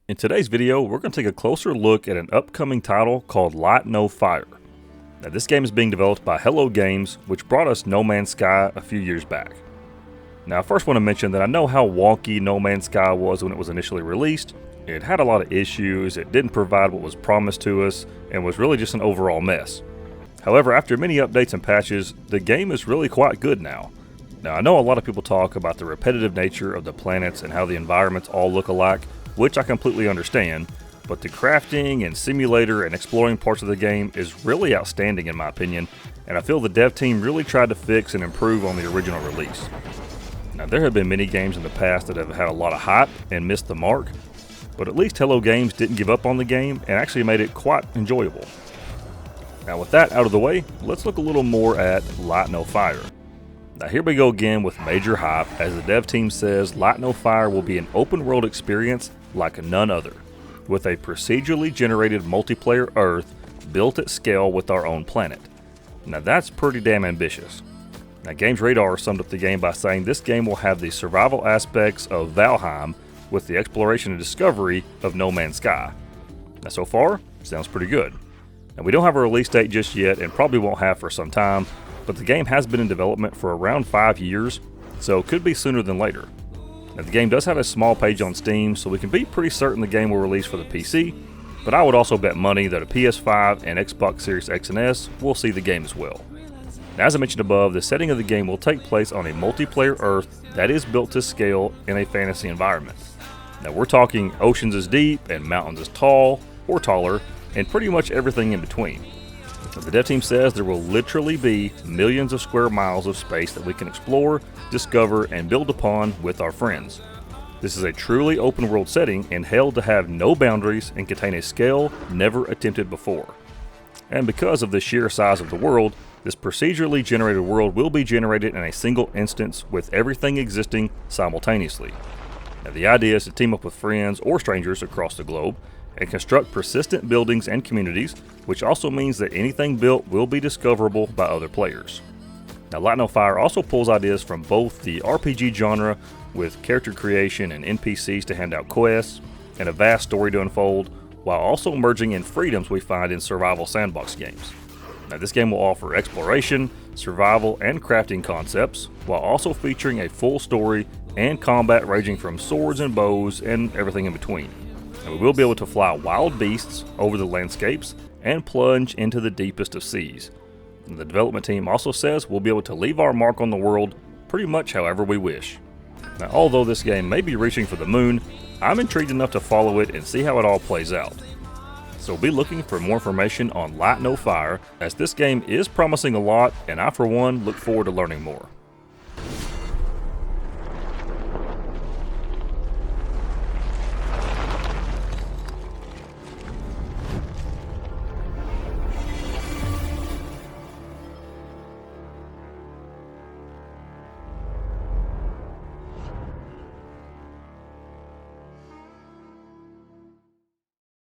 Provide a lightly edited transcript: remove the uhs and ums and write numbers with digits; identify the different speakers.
Speaker 1: In today's video, we're going to take a closer look at an upcoming title called Light No Fire. Now, this game is being developed by Hello Games, which brought us No Man's Sky a few years back. Now, I first want to mention that I know how wonky No Man's Sky was when it was initially released. It had a lot of issues, it didn't provide what was promised to us, and was really just an overall mess. However, after many updates and patches, the game is really quite good now. Now, I know a lot of people talk about the repetitive nature of the planets and how the environments all look alike, which I completely understand, but the crafting and simulator and exploring parts of the game is really outstanding in my opinion, and I feel the dev team really tried to fix and improve on the original release. Now, there have been many games in the past that have had a lot of hype and missed the mark, but at least Hello Games didn't give up on the game and actually made it quite enjoyable. Now, with that out of the way, let's look a little more at Light No Fire. Now, here we go again with major hype, as the dev team says Light No Fire will be an open world experience like none other, with a procedurally generated multiplayer Earth built at scale with our own planet. Now, that's pretty damn ambitious. Now, Games Radar summed up the game by saying this game will have the survival aspects of Valheim with the exploration and discovery of No Man's Sky. Now, so far, sounds pretty good. Now, we don't have a release date just yet and probably won't have for some time, but the game has been in development for around 5 years, so it could be sooner than later. Now, the game does have a small page on Steam, so we can be pretty certain the game will release for the PC, but I would also bet money that a PS5 and Xbox Series X and S will see the game as well. Now, as I mentioned above, the setting of the game will take place on a multiplayer Earth that is built to scale in a fantasy environment. Now, we're talking oceans as deep and mountains as tall or taller, and pretty much everything in between. The dev team says there will literally be millions of square miles of space that we can explore, discover, and build upon with our friends. This is a truly open world setting and held to have no boundaries and contain a scale never attempted before. And because of the sheer size of the world, this procedurally generated world will be generated in a single instance with everything existing simultaneously. Now, the idea is to team up with friends or strangers across the globe and construct persistent buildings and communities, which also means that anything built will be discoverable by other players. Now, Light No Fire also pulls ideas from both the RPG genre with character creation and NPCs to hand out quests and a vast story to unfold, while also merging in freedoms we find in survival sandbox games. Now, this game will offer exploration, survival, and crafting concepts, while also featuring a full story and combat ranging from swords and bows and everything in between. And we will be able to fly wild beasts over the landscapes and plunge into the deepest of seas. And the development team also says we'll be able to leave our mark on the world pretty much however we wish. Now, although this game may be reaching for the moon, I'm intrigued enough to follow it and see how it all plays out. So be looking for more information on Light No Fire, as this game is promising a lot, and I for one look forward to learning more.